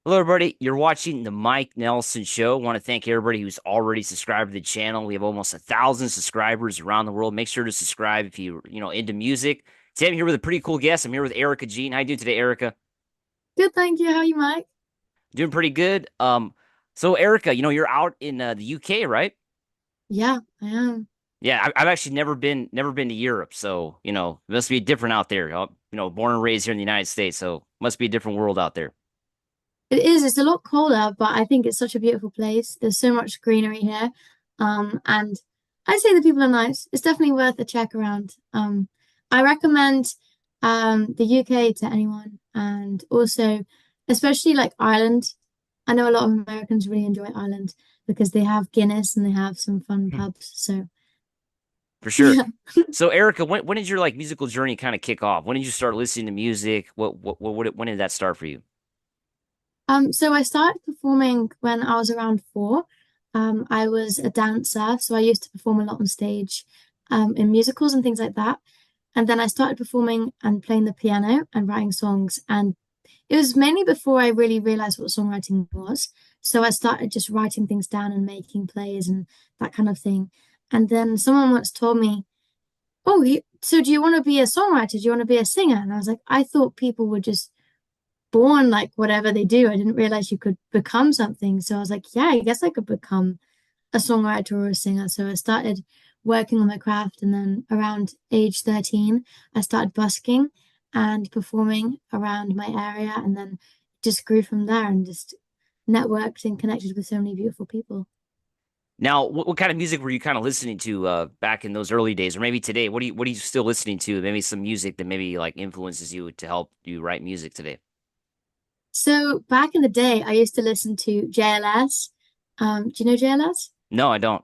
Hello, everybody. You're watching the Mike Nelson Show. I want to thank everybody who's already subscribed to the channel. We have almost 1,000 subscribers around the world. Make sure to subscribe if you're into music. Today, I'm here with a pretty cool guest. I'm here with Erica Jean. How you doing today, Erica? Good, thank you. How are you, Mike? Doing pretty good. So Erica, you're out in the UK, right? Yeah, I am. Yeah, I've actually never been to Europe, so it must be different out there. Born and raised here in the United States, so must be a different world out there. It is. It's a lot colder, but I think it's such a beautiful place. There's so much greenery here. And I'd say the people are nice. It's definitely worth a check around. I recommend the UK to anyone, and also especially like Ireland. I know a lot of Americans really enjoy Ireland because they have Guinness and they have some fun pubs. So For sure. yeah. So, Erica, when did your musical journey kind of kick off? When did you start listening to music? When did that start for you? So I started performing when I was around 4. I was a dancer, so I used to perform a lot on stage, in musicals and things like that. And then I started performing and playing the piano and writing songs. And it was mainly before I really realized what songwriting was. So I started just writing things down and making plays and that kind of thing. And then someone once told me, "Oh, so do you want to be a songwriter? Do you want to be a singer?" And I was like, I thought people were just born like whatever they do. I didn't realize you could become something. So I was like, yeah, I guess I could become a songwriter or a singer. So I started working on my craft. And then around age 13, I started busking and performing around my area. And then just grew from there and just networked and connected with so many beautiful people. Now, what kind of music were you kind of listening to back in those early days, or maybe today? What are you still listening to? Maybe some music that maybe like influences you to help you write music today. So back in the day, I used to listen to JLS. Do you know JLS? No, I don't.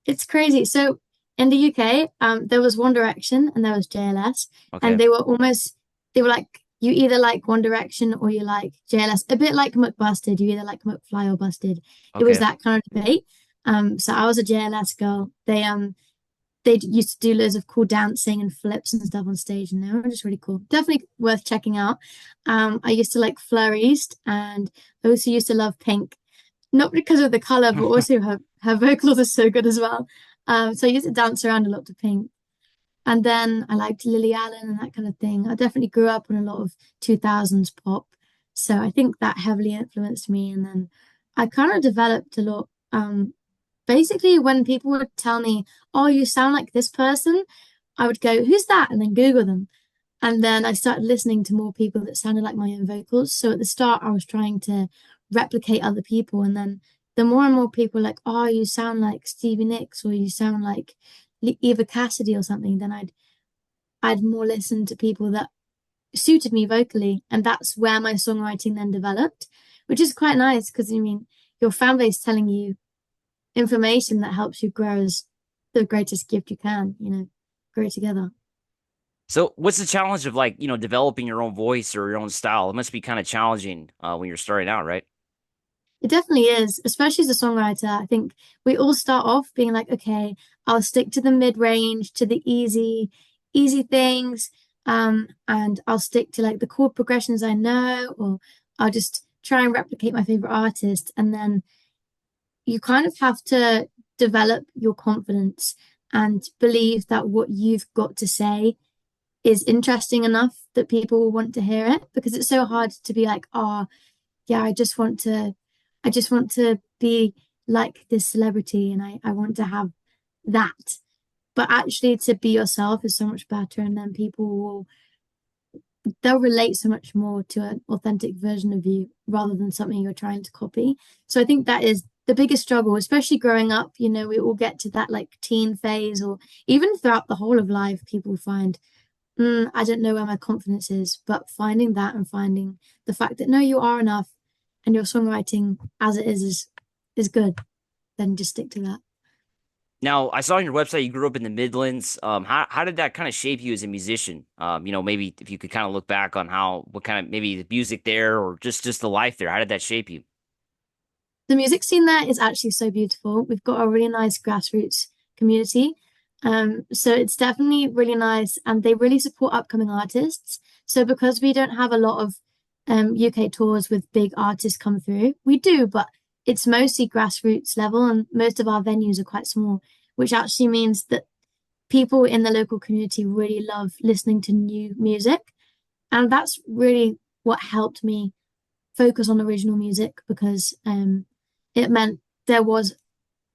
It's crazy. So in the UK, there was One Direction and there was JLS, and Okay, they were like you either like One Direction or you like JLS, a bit like McBusted. You either like McFly or Busted. It was okay. that kind of debate. So I was a JLS girl. They used to do loads of cool dancing and flips and stuff on stage, and they were just really cool. Definitely worth checking out. I used to like Fleur East, and I also used to love Pink, not because of the color, but also her vocals are so good as well. So I used to dance around a lot to Pink. And then I liked Lily Allen and that kind of thing. I definitely grew up on a lot of 2000s pop. So I think that heavily influenced me. And then I kind of developed a lot. Basically, when people would tell me, "Oh, you sound like this person," I would go, "Who's that?" And then Google them. And then I started listening to more people that sounded like my own vocals. So at the start, I was trying to replicate other people. And then the more and more people were like, "Oh, you sound like Stevie Nicks or you sound like Eva Cassidy or something," then I'd more listen to people that suited me vocally. And that's where my songwriting then developed, which is quite nice because I mean, your fan base telling you information that helps you grow is the greatest gift you can, grow together. So, what's the challenge of developing your own voice or your own style? It must be kind of challenging when you're starting out, right? It definitely is, especially as a songwriter. I think we all start off being like, okay, I'll stick to the mid-range, to the easy things, and I'll stick to like the chord progressions I know, or I'll just try and replicate my favorite artist. And then you kind of have to develop your confidence and believe that what you've got to say is interesting enough that people will want to hear it because it's so hard to be like, oh, yeah, I just want to be like this celebrity and I want to have that. But actually to be yourself is so much better and then they'll relate so much more to an authentic version of you rather than something you're trying to copy. So I think that is the biggest struggle, especially growing up. We all get to that like teen phase or even throughout the whole of life, people find, I don't know where my confidence is, but finding that and finding the fact that no, you are enough and your songwriting as it is good, then just stick to that. Now, I saw on your website you grew up in the Midlands. How did that kind of shape you as a musician? Maybe if you could kind of look back on what kind of maybe the music there or just the life there. How did that shape you? The music scene there is actually so beautiful. We've got a really nice grassroots community. So it's definitely really nice and they really support upcoming artists. So because we don't have a lot of UK tours with big artists come through. We do, but it's mostly grassroots level, and most of our venues are quite small, which actually means that people in the local community really love listening to new music. And that's really what helped me focus on original music because it meant there was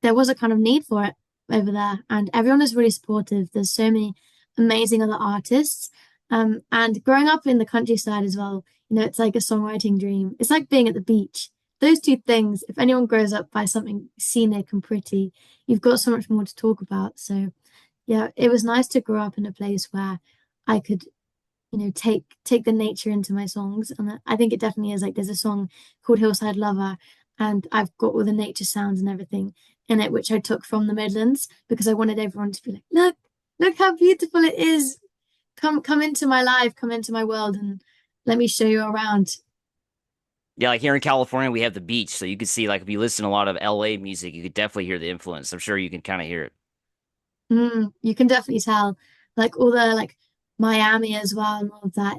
there was a kind of need for it over there, and everyone is really supportive. There's so many amazing other artists. And growing up in the countryside as well, it's like a songwriting dream. It's like being at the beach. Those two things, if anyone grows up by something scenic and pretty, you've got so much more to talk about. So yeah, it was nice to grow up in a place where I could, take the nature into my songs. And I think it definitely is like there's a song called Hillside Lover, and I've got all the nature sounds and everything in it, which I took from the Midlands because I wanted everyone to be like, look how beautiful it is. Come into my life, come into my world, and let me show you around. Yeah, like here in California, we have the beach, so you could see like if you listen to a lot of LA music, you could definitely hear the influence. I'm sure you can kind of hear it. You can definitely tell, like all the like Miami as well and all of that.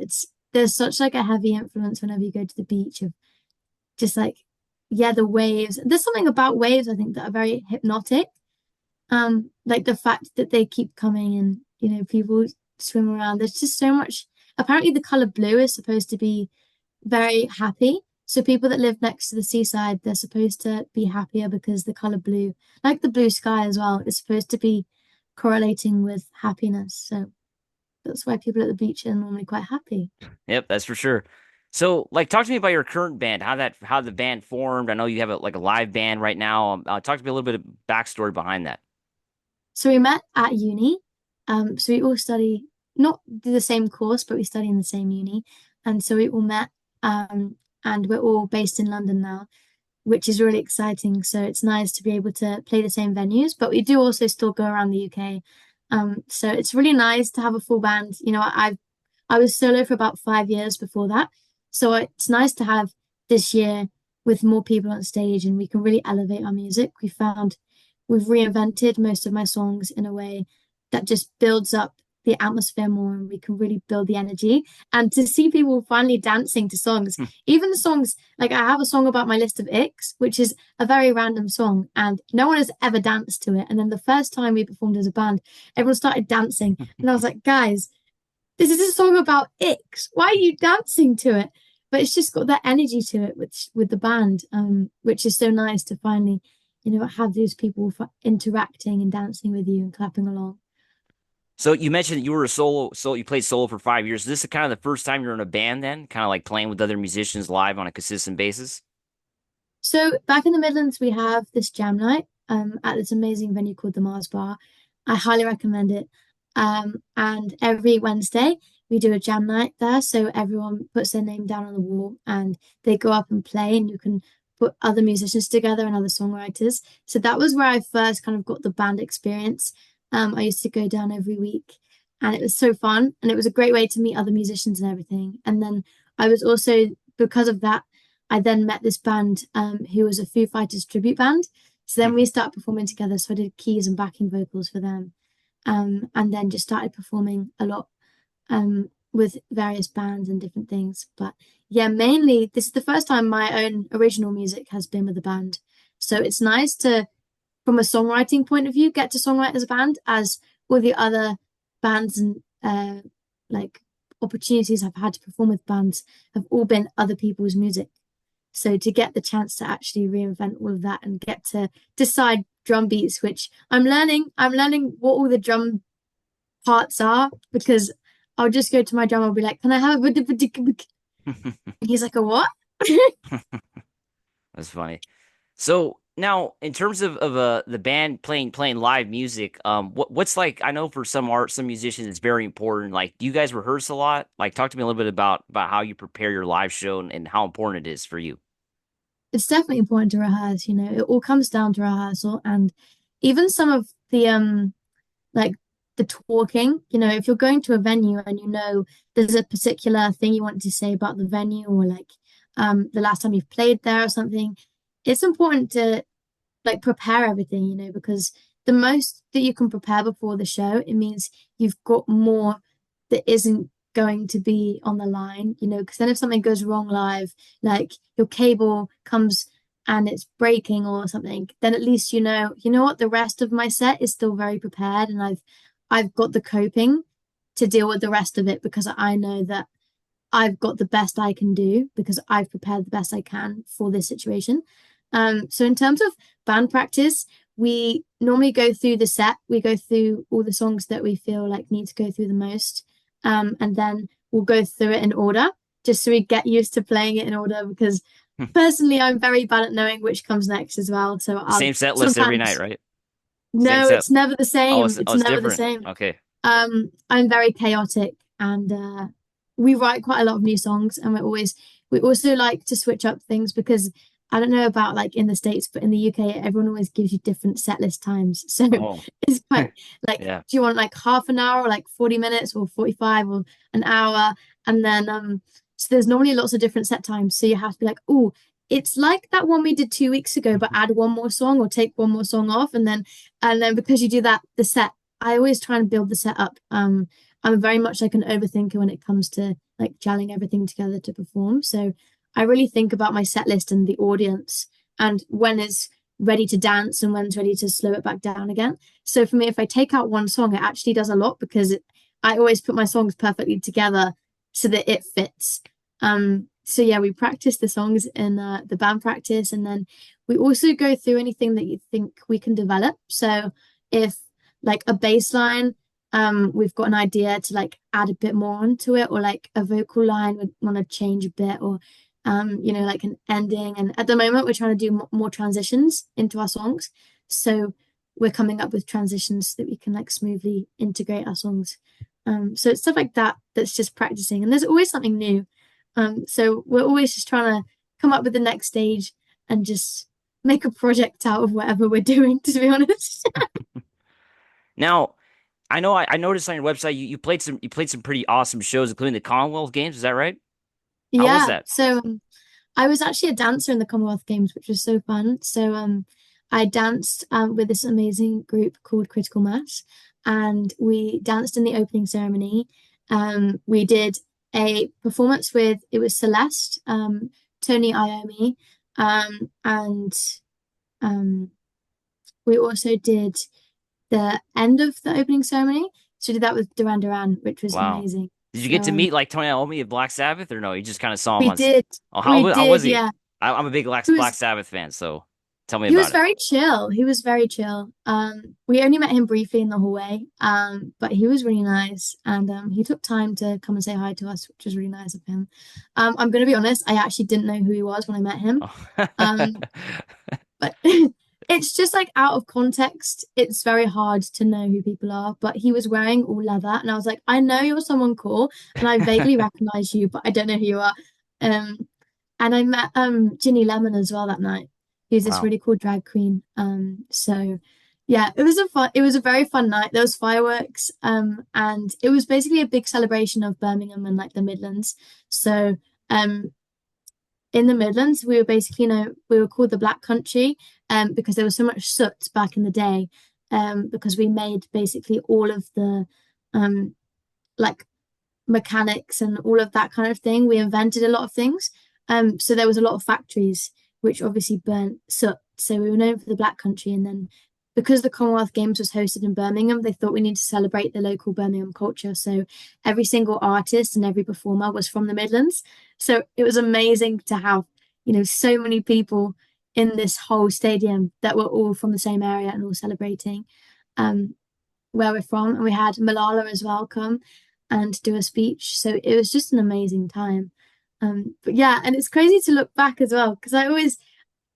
There's such like a heavy influence whenever you go to the beach of just like, yeah, the waves. There's something about waves I think that are very hypnotic. Like the fact that they keep coming and people swim around. There's just so much. Apparently, the color blue is supposed to be very happy. So people that live next to the seaside, they're supposed to be happier because the color blue, like the blue sky as well, is supposed to be correlating with happiness. So that's why people at the beach are normally quite happy. Yep, that's for sure. So, like, talk to me about your current band, how the band formed. I know you have a live band right now. Talk to me a little bit of backstory behind that. So we met at uni. So we all study not the same course, but we study in the same uni. And so we all met. And we're all based in London now, which is really exciting. So it's nice to be able to play the same venues, but we do also still go around the UK. So it's really nice to have a full band. I was solo for about 5 years before that. So it's nice to have this year with more people on stage and we can really elevate our music. We've reinvented most of my songs in a way that just builds up the atmosphere more and we can really build the energy. And to see people finally dancing to songs, even the songs, like I have a song about my list of icks, which is a very random song and no one has ever danced to it. And then the first time we performed as a band, everyone started dancing. And I was like, guys, this is a song about icks. Why are you dancing to it? But it's just got that energy to it with the band, which is so nice to finally, have these people interacting and dancing with you and clapping along. So you mentioned that you were a solo, you played solo for 5 years. Is this kind of the first time you're in a band then? Kind of like playing with other musicians live on a consistent basis? So back in the Midlands, we have this jam night at this amazing venue called the Mars Bar. I highly recommend it. And every Wednesday we do a jam night there. So everyone puts their name down on the wall and they go up and play, and you can put other musicians together and other songwriters. So that was where I first kind of got the band experience. I used to go down every week and it was so fun. And it was a great way to meet other musicians and everything. And then I was also, because of that, I then met this band who was a Foo Fighters tribute band. So then we started performing together. So I did keys and backing vocals for them. And then just started performing a lot with various bands and different things. But yeah, mainly this is the first time my own original music has been with a band. So it's nice to, from a songwriting point of view, get to songwrite as a band, as all the other bands and like opportunities I've had to perform with bands have all been other people's music. So to get the chance to actually reinvent all of that and get to decide drum beats, which I'm learning what all the drum parts are because I'll just go to my drummer and be like, "Can I have a?" And he's like, "A what?" That's funny. So now, in terms of the band playing live music, what's like? I know for some musicians, it's very important. Like, do you guys rehearse a lot? Like, talk to me a little bit about how you prepare your live show and how important it is for you. It's definitely important to rehearse. It all comes down to rehearsal, and even some of the like the talking. If you're going to a venue and there's a particular thing you want to say about the venue or like the last time you've played there or something, it's important to like prepare everything, because the most that you can prepare before the show, it means you've got more that isn't going to be on the line, you know, because then if something goes wrong live, like your cable comes and it's breaking or something, then at least you know what, the rest of my set is still very prepared, and I've got the coping to deal with the rest of it because I know that I've got the best I can do because I've prepared the best I can for this situation. So in terms of band practice, we normally go through the set. We go through all the songs that we feel like need to go through the most. And then we'll go through it in order just so we get used to playing it in order because personally I'm very bad at knowing which comes next as well. So The I'll same set list every night, sometimes right? Same no, set. it's never the Oh, same. oh, It's it's never the different. same. Okay. I'm very chaotic and we write quite a lot of new songs and we also like to switch up things because I don't know about like in the States, but in the UK, everyone always gives you different set list times. So Oh, it's quite like, yeah. do you want like half an hour or like 40 minutes or 45 or an hour? And then so there's normally lots of different set times. So you have to be like, oh, it's like that one we did 2 weeks ago, but add one more song or take one more song off. And then because you do that, the set, I always try and build the set up. I'm very much like an overthinker when it comes to like gelling everything together to perform. So I really think about my set list and the audience and when is ready to dance and when's ready to slow it back down again. So for me, if I take out one song, it actually does a lot because I always put my songs perfectly together so that it fits. So yeah, we practice the songs in the band practice, and then we also go through anything that you think we can develop. So if like a bass line, we've got an idea to like add a bit more onto it, or like a vocal line we want to change a bit, or you know, like an ending. And at the moment, we're trying to do more transitions into our songs. So we're coming up with transitions that we can like smoothly integrate our songs. So it's stuff like that that's just practicing, and there's always something new. So we're always just trying to come up with the next stage and just make a project out of whatever we're doing, to be honest. Now, I know I noticed on your website you played some pretty awesome shows, including the Commonwealth Games. Is that right? How was Yeah. that? So I was actually a dancer in the Commonwealth Games, which was so fun. So I danced with this amazing group called Critical Mass, and we danced in the opening ceremony. We did a performance with it was Celeste, Tony Iommi, and um, we also did the end of the opening ceremony. So we did that with Duran Duran, which was Wow. amazing. Did you So get to meet like Tony Iommi of Black Sabbath or no? You just kind of saw him we on. did, Oh, we how was did, he? yeah. I'm a big He Black was Sabbath fan, so tell me He was about it. very chill. He was very chill. We only met him briefly in the hallway, but he was really nice, and he took time to come and say hi to us, which was really nice of him. I'm gonna be honest, I actually didn't know who he was when I met him. Um, Oh. but it's just like out of context, it's very hard to know who people are. But he was wearing all leather, and I was like, I know you're someone cool, and I vaguely recognize you, but I don't know who you are. Um, and I met Ginny Lemon as well that night. Who's this Wow. really cool drag queen. So yeah, it was a very fun night. There was fireworks, and it was basically a big celebration of Birmingham and like the Midlands. So um in the Midlands, we were basically, you know, we were called the Black Country, because there was so much soot back in the day, because we made basically all of the um like mechanics and all of that kind of thing. We invented a lot of things. So there was a lot of factories which obviously burnt soot. So we were known for the Black Country. And then because the Commonwealth Games was hosted in Birmingham, they thought we needed to celebrate the local Birmingham culture. So every single artist and every performer was from the Midlands. So it was amazing to have, you know, so many people in this whole stadium that were all from the same area and all celebrating um, where we're from. And we had Malala as well come and do a speech. So it was just an amazing time. But yeah, and it's crazy to look back as well because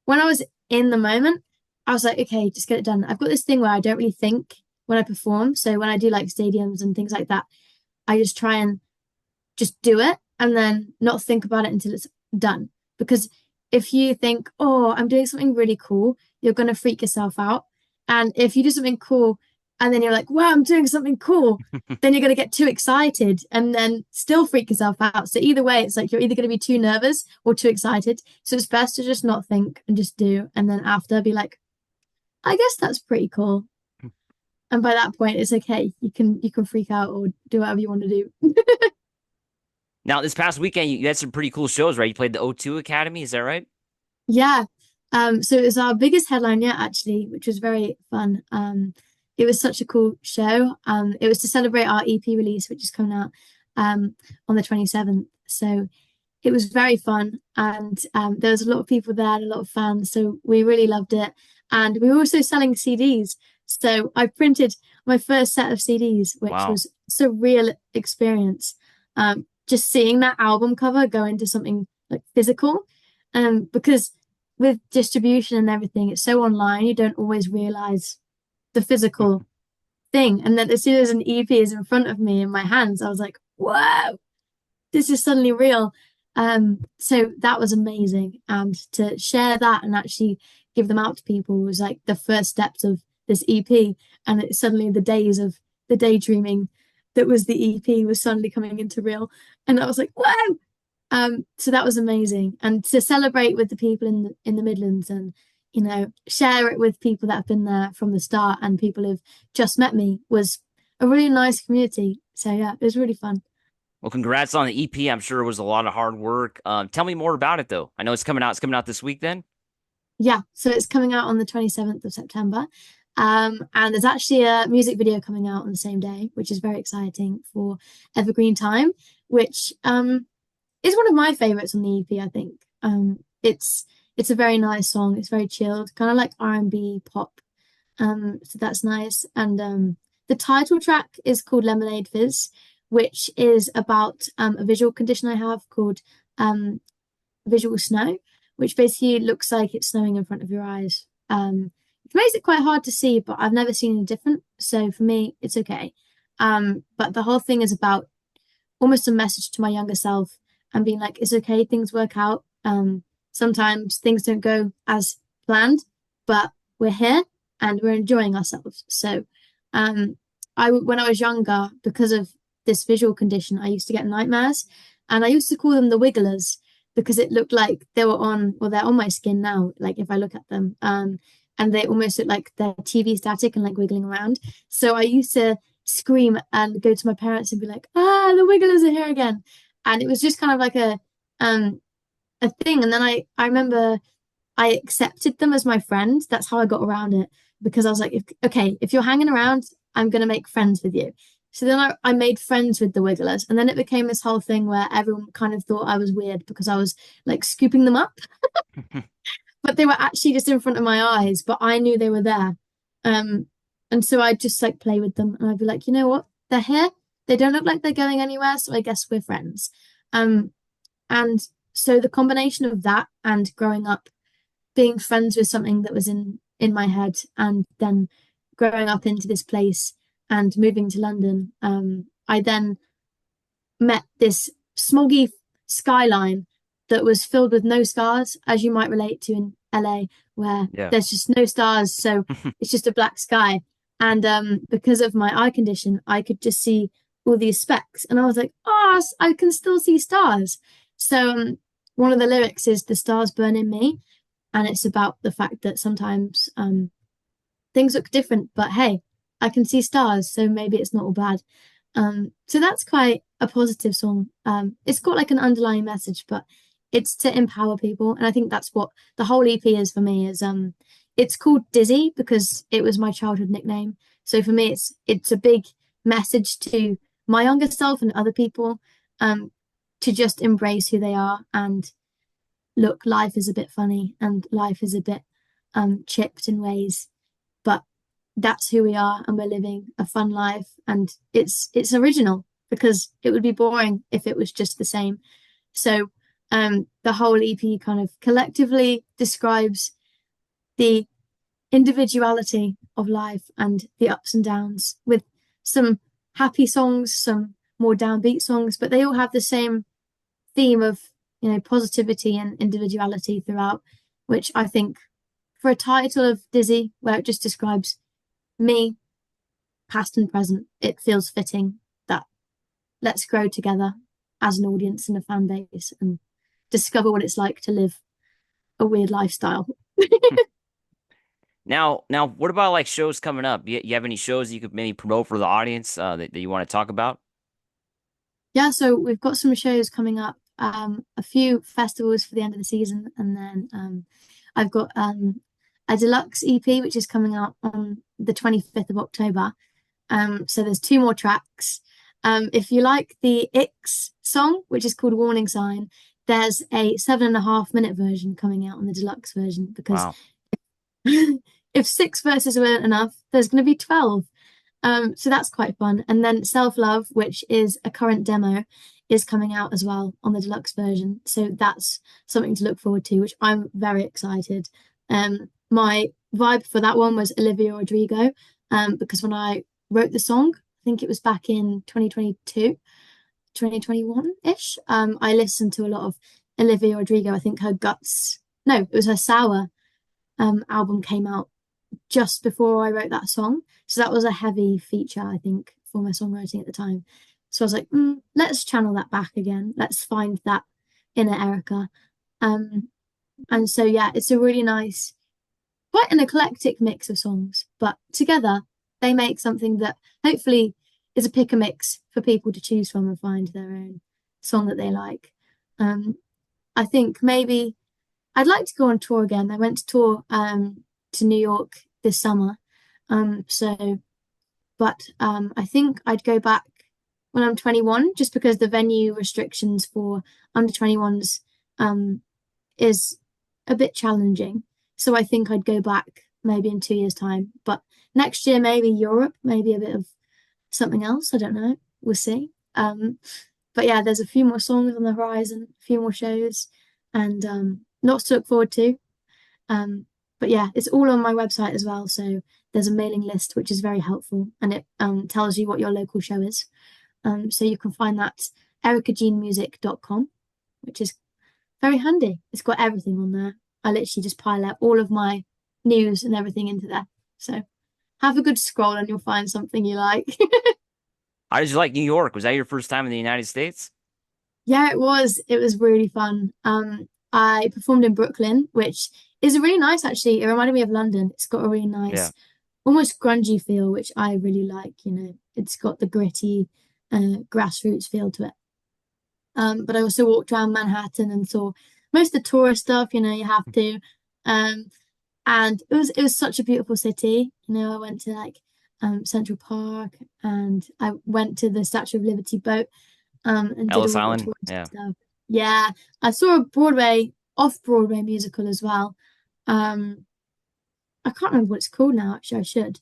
when I was in the moment, I was like, okay, just get it done. I've got this thing where I don't really think when I perform. So when I do like stadiums and things like that, I just try and just do it and then not think about it until it's done. Because if you think, oh, I'm doing something really cool, you're going to freak yourself out. And if you do something cool and then you're like, wow, I'm doing something cool, then you're going to get too excited and then still freak yourself out. So either way, it's like you're either going to be too nervous or too excited. So it's best to just not think and just do. And then after be like, I guess that's pretty cool. And by that point, it's okay. You can freak out or do whatever you want to do. Now, this past weekend, you had some pretty cool shows, right? You played the O2 Academy, is that right? Yeah. So it was our biggest headline yet, actually, which was very fun. It was such a cool show. It was to celebrate our EP release, which is coming out on the 27th. So it was very fun, and there was a lot of people there and a lot of fans. So we really loved it. And we were also selling CDs. So I printed my first set of CDs, which Wow. was a surreal experience. Just seeing that album cover go into something like physical. Because with distribution and everything, it's so online, you don't always realize the physical thing. And then as soon as an EP is in front of me in my hands, I was like, whoa, this is suddenly real. So that was amazing. And to share that and actually give them out to people was like the first steps of this EP. And it's suddenly the days of the daydreaming that was the EP was suddenly coming into real. And I was like, wow. So that was amazing. And to celebrate with the people in the Midlands and share it with people that have been there from the start and people who've just met me was a really nice community. So yeah, it was really fun. Well, congrats on the EP. I'm sure it was a lot of hard work. Tell me more about it, though. I know it's coming out. It's coming out this week, then. Yeah, so it's coming out on the 27th of September. And there's actually a music video coming out on the same day, which is very exciting for Evergreen Time, which is one of my favorites on the EP, I think. It's a very nice song. It's very chilled, kind of like R&B pop. So that's nice. And the title track is called Lemonade Fizz, which is about a visual condition I have called um, visual snow, which basically looks like it's snowing in front of your eyes. It makes it quite hard to see, but I've never seen any different. So for me, it's okay. But the whole thing is about almost a message to my younger self and being like, it's okay, things work out. Sometimes things don't go as planned, but we're here and we're enjoying ourselves. So when I was younger, because of this visual condition, I used to get nightmares, and I used to call them the wigglers because it looked like they were on, well, they're on my skin now, like if I look at them. And they almost look like they're TV static and like wiggling around. So I used to scream and go to my parents and be like, ah, the wigglers are here again. And it was just kind of like a thing. And then I remember I accepted them as my friends. That's how I got around it because I was like, okay, if you're hanging around, I'm gonna make friends with you. So then I made friends with the Wigglers, and then it became this whole thing where everyone kind of thought I was weird because I was like scooping them up, but they were actually just in front of my eyes, but I knew they were there. Um, and so I'd just like play with them, and I'd be like, you know what? They're here. They don't look like they're going anywhere, so I guess we're friends. Um, and so the combination of that and growing up being friends with something that was in my head and then growing up into this place and moving to London, I then met this smoggy skyline that was filled with no stars, as you might relate to in LA, where Yeah. there's just no stars, so it's just a black sky. And because of my eye condition, I could just see all these specks, and I was like, "Oh, I can still see stars." So one of the lyrics is "The stars burn in me," and it's about the fact that sometimes things look different, but hey, I can see stars, so maybe it's not all bad. So that's quite a positive song. It's got like an underlying message, but it's to empower people, and I think that's what the whole EP is for me. Is it's called Dizzy because it was my childhood nickname. So for me, it's a big message to my younger self and other people, um, to just embrace who they are and look, life is a bit funny and life is a bit chipped in ways, but that's who we are and we're living a fun life and it's original because it would be boring if it was just the same. So the whole EP kind of collectively describes the individuality of life and the ups and downs with some happy songs, some more downbeat songs, but they all have the same theme of positivity and individuality throughout, which I think for a title of Dizzy, where it just describes me, past and present, it feels fitting that let's grow together as an audience and a fan base and discover what it's like to live a weird lifestyle. Now, what about like shows coming up? You have any shows you could maybe promote for the audience that you want to talk about? Yeah, so we've got some shows coming up, a few festivals for the end of the season, and then I've got a deluxe EP which is coming out on the 25th of October. So there's two more tracks. If you like the Ix song, which is called Warning Sign, there's a 7.5 minute version coming out on the deluxe version because Wow. if six verses weren't enough, there's going to be 12. So that's quite fun. And then Self Love, which is a current demo, is coming out as well on the deluxe version. So that's something to look forward to, which I'm very excited. My vibe for that one was Olivia Rodrigo, because when I wrote the song, I think it was back in 2022, 2021-ish. I listened to a lot of Olivia Rodrigo. I think her Guts, no, it was her Sour album came out just before I wrote that song. So that was a heavy feature, I think, for my songwriting at the time. So I was like, let's channel that back again. Let's find that inner Erica. Um, and so yeah, it's a really nice, quite an eclectic mix of songs, but together they make something that hopefully is a pick a mix for people to choose from and find their own song that they like. Um, I think maybe I'd like to go on tour again. I went to tour to New York this summer. So but I think I'd go back when I'm 21 just because the venue restrictions for under 21s is a bit challenging. So I think I'd go back maybe in 2 years' time. But next year, maybe Europe, maybe a bit of something else. I don't know. We'll see. But yeah, there's a few more songs on the horizon, a few more shows, and lots to look forward to. Um, but yeah, it's all on my website as well. So there's a mailing list, which is very helpful, and it tells you what your local show is. So you can find that ericajeanmusic.com, which is very handy. It's got everything on there. I literally just pile out all of my news and everything into there. So have a good scroll and you'll find something you like. How did you like New York? Was that your first time in the United States? Yeah, it was. It was really fun. I performed in Brooklyn, which is really nice actually. It reminded me of London. It's got a really Yeah. nice, almost grungy feel, which I really like. It's got the gritty, grassroots feel to it. But I also walked around Manhattan and saw most of the tourist stuff, you have to. Um, and it was such a beautiful city. I went to like Central Park and I went to the Statue of Liberty boat and did Ellis all the Island? tourist Yeah. stuff. Yeah, I saw a Broadway off-Broadway musical as well. Um, I can't remember what it's called now. Actually, I should.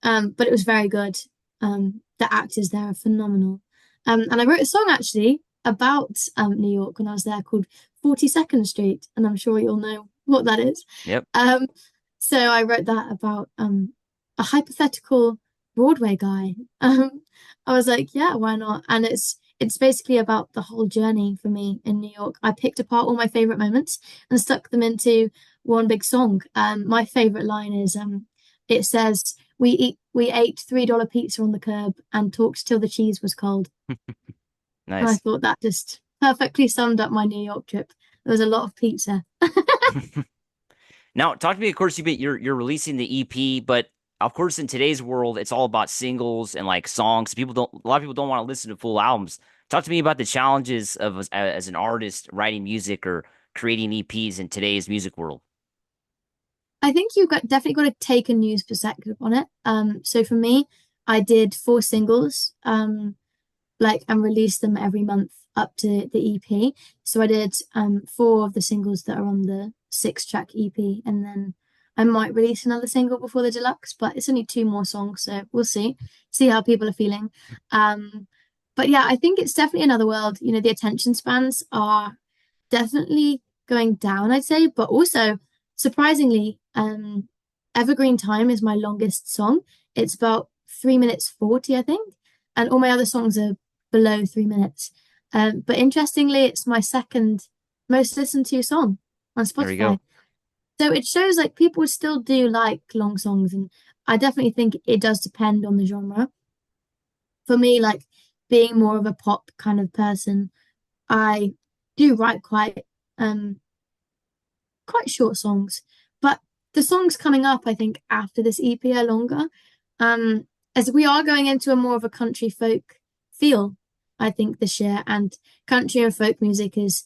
But it was very good. The actors there are phenomenal. And I wrote a song actually about New York when I was there called 42nd Street, and I'm sure you'll know what that is. Yep. Um, so I wrote that about a hypothetical Broadway guy. I was like, yeah, why not? And it's basically about the whole journey for me in New York. I picked apart all my favorite moments and stuck them into one big song. My favorite line is it says, we ate $3 pizza on the curb and talked till the cheese was cold. And I Nice. thought that just perfectly summed up my New York trip. There was a lot of pizza. Now, talk to me. Of course, you're releasing the EP, but of course, in today's world, it's all about singles and like songs. A lot of people don't want to listen to full albums. Talk to me about the challenges of as an artist writing music or creating EPs in today's music world. I think you've definitely got to take a news perspective on it. So for me, I did four singles, like and released them every month up to the EP. So I did four of the singles that are on the six-track EP, and then I might release another single before the deluxe, but it's only two more songs, so we'll see how people are feeling. But yeah, I think it's definitely another world. The attention spans are definitely going down, I'd say, but also surprisingly, Evergreen Time is my longest song. It's about 3 minutes 40, I think, and all my other songs are below 3 minutes. But interestingly, it's my second most listened to song on There we Spotify. go. So it shows like people still do like long songs, and I definitely think it does depend on the genre. For me, like being more of a pop kind of person, I do write quite short songs. But the songs coming up, I think, after this EP are longer. As we are going into a more of a country folk feel. I think, this year. And country and folk music is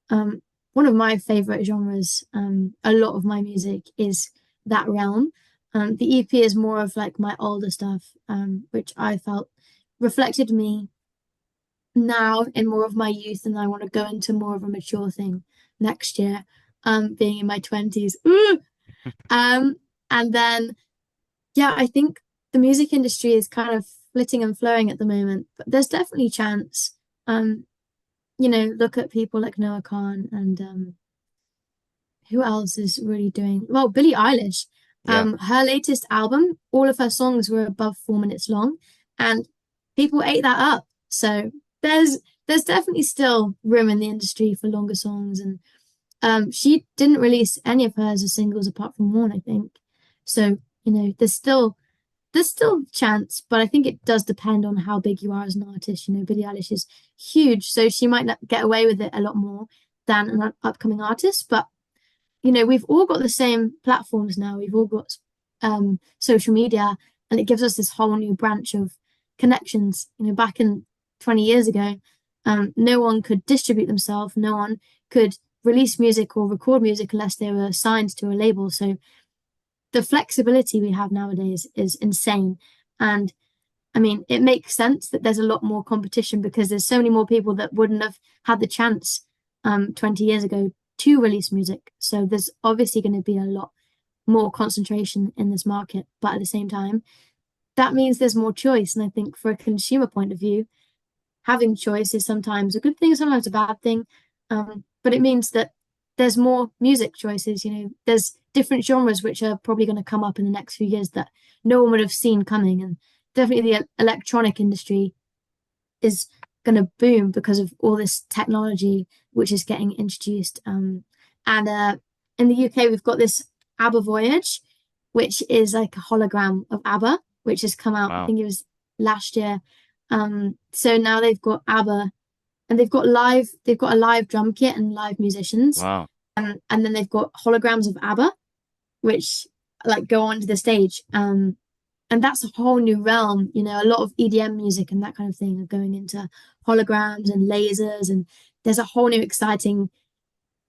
one of my favorite genres. A lot of my music is that realm. The EP is more of like my older stuff, which I felt reflected me now in more of my youth, and I want to go into more of a mature thing next year, being in my 20s. Ooh! Um, and then yeah, I think the music industry is kind of flitting and flowing at the moment, but there's definitely chance. Um, look at people like Noah Khan and who else is really doing well? Billie Eilish. Yeah. Her latest album, all of her songs were above 4 minutes long, and people ate that up. So there's definitely still room in the industry for longer songs, and she didn't release any of hers as singles apart from one, I think. So, there's still chance, but I think it does depend on how big you are as an artist. Billie Eilish is huge, so she might not get away with it a lot more than an upcoming artist. But we've all got the same platforms now. We've all got social media, and it gives us this whole new branch of connections. Back in 20 years ago, no one could distribute themselves. No one could release music or record music unless they were signed to a label. So the flexibility we have nowadays is insane. And I mean, it makes sense that there's a lot more competition because there's so many more people that wouldn't have had the chance 20 years ago to release music. So there's obviously going to be a lot more concentration in this market. But at the same time, that means there's more choice. And I think for a consumer point of view, having choice is sometimes a good thing, sometimes a bad thing. But it means that there's more music choices. There's different genres which are probably going to come up in the next few years that no one would have seen coming. And definitely the electronic industry is going to boom because of all this technology which is getting introduced. And in the UK, we've got this ABBA Voyage, which is like a hologram of ABBA, which has come out, I Wow. think it was last year. So now they've got ABBA, and they've got a live drum kit and live musicians, Wow. and then they've got holograms of ABBA, which like go onto the stage. And that's a whole new realm. A lot of EDM music and that kind of thing are going into holograms and lasers, and there's a whole new exciting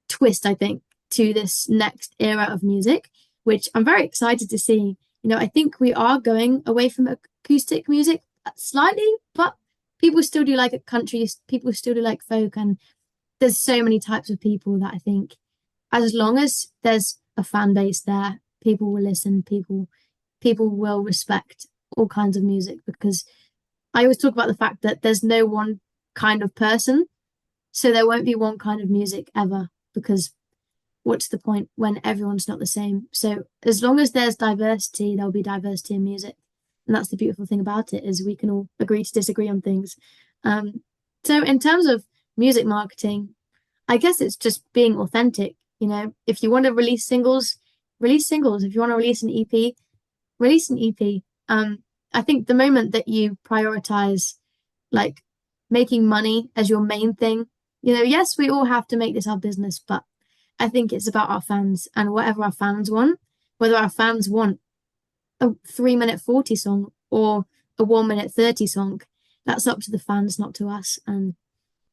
twist, I think, to this next era of music, which I'm very excited to see. I think we are going away from acoustic music slightly, but people still do like country, people still do like folk, and there's so many types of people that I think as long as there's a fan base there, people will listen, people will respect all kinds of music, because I always talk about the fact that there's no one kind of person, so there won't be one kind of music ever, because what's the point when everyone's not the same? So as long as there's diversity, there'll be diversity in music. And that's the beautiful thing about it, is we can all agree to disagree on things. So in terms of music marketing, I guess it's just being authentic. If you want to release singles, release singles. If you want to release an EP, release an EP. I think the moment that you prioritize like making money as your main thing, yes, we all have to make this our business, but I think it's about our fans and whatever our fans want, whether our fans want a 3 minute 40 song or a 1 minute 30 song, that's up to the fans, not to us. And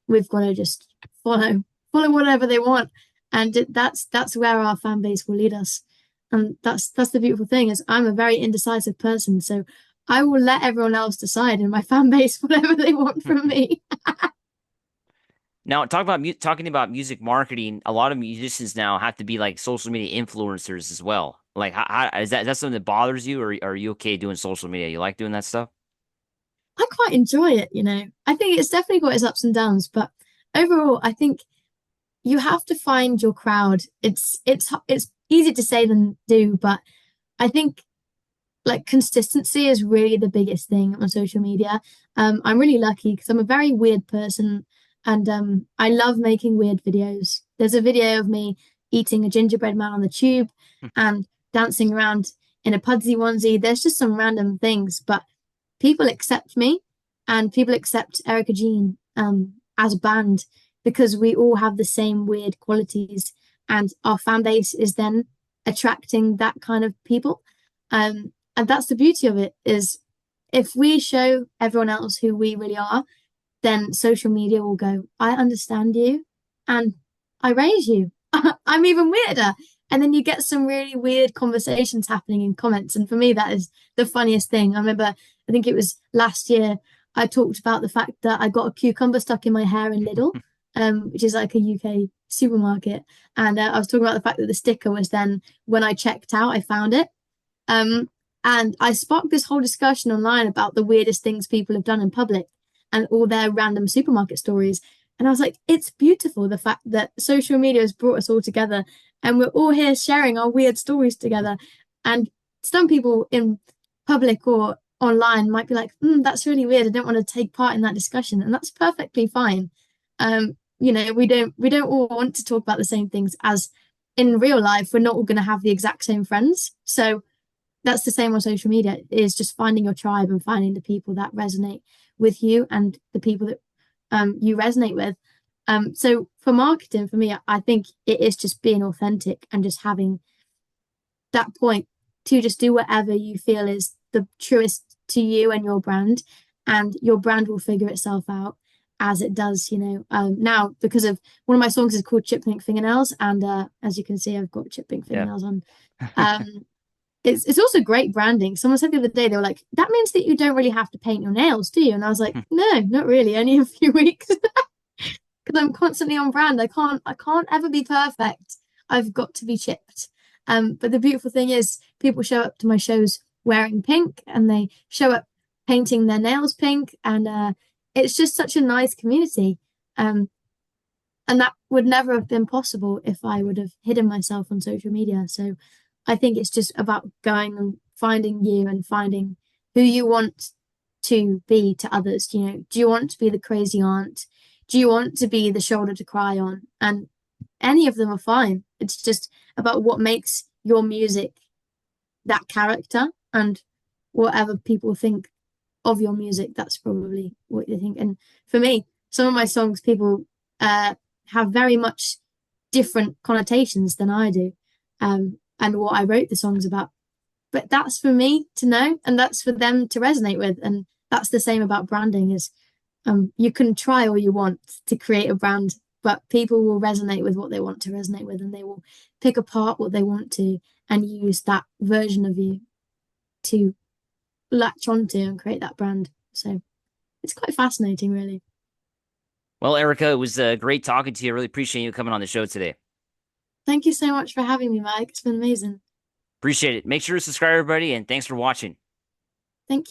we've got to just follow whatever they want. And that's where our fan base will lead us. And that's the beautiful thing, is I'm a very indecisive person. So I will let everyone else decide in my fan base whatever they want from me. Now, talking about music marketing, a lot of musicians now have to be like social media influencers as well. Like, is that something that bothers you, or are you okay doing social media? You like doing that stuff? I quite enjoy it. I think it's definitely got its ups and downs, but overall, I think you have to find your crowd. It's easier to say than do, but I think like consistency is really the biggest thing on social media. I'm really lucky because I'm a very weird person, and I love making weird videos. There's a video of me eating a gingerbread man on the tube and dancing around in a pudsey onesie. There's just some random things, but people accept me and people accept Erica Jean as a band because we all have the same weird qualities, and our fan base is then attracting that kind of people. And that's the beauty of it, is if we show everyone else who we really are, then social media will go, I understand you and I raise you. I'm even weirder. And then you get some really weird conversations happening in comments. And for me, that is the funniest thing. I remember, I think it was last year, I talked about the fact that I got a cucumber stuck in my hair in Lidl, which is like a UK supermarket. And I was talking about the fact that the sticker was then, when I checked out, I found it. Um, and I sparked this whole discussion online about the weirdest things people have done in public and all their random supermarket stories. And I was like, it's beautiful the fact that social media has brought us all together and we're all here sharing our weird stories together. And some people in public or online might be like, that's really weird. I don't want to take part in that discussion. And that's perfectly fine. We don't all want to talk about the same things, as in real life, we're not all going to have the exact same friends. So that's the same on social media, is just finding your tribe and finding the people that resonate with you and the people that you resonate with. So for marketing, for me, I think it is just being authentic and just having that point to just do whatever you feel is the truest to you and your brand, and your brand will figure itself out as it does, now, because of one of my songs is called Chip Pink Fingernails, and as you can see, I've got Chip Pink fingernails on. It's also great branding. Someone said the other day, they were like, that means that you don't really have to paint your nails, do you? And I was like, no, not really, only a few weeks. Because I'm constantly on brand. I can't ever be perfect. I've got to be chipped. But the beautiful thing is people show up to my shows wearing pink, and they show up painting their nails pink, and it's just such a nice community. And that would never have been possible if I would have hidden myself on social media. So I think it's just about going and finding you and finding who you want to be to others. Do you want to be the crazy aunt? Do you want to be the shoulder to cry on? And any of them are fine. It's just about what makes your music that character, and whatever people think of your music, that's probably what they think. And for me, some of my songs, people have very much different connotations than I do. And what I wrote the songs about. But that's for me to know, and that's for them to resonate with. And that's the same about branding, is you can try all you want to create a brand, but people will resonate with what they want to resonate with, and they will pick apart what they want to and use that version of you to latch onto and create that brand. So it's quite fascinating, really. Well, Erica, it was great talking to you. I really appreciate you coming on the show today. Thank you so much for having me, Mike. It's been amazing. Appreciate it. Make sure to subscribe, everybody, and thanks for watching.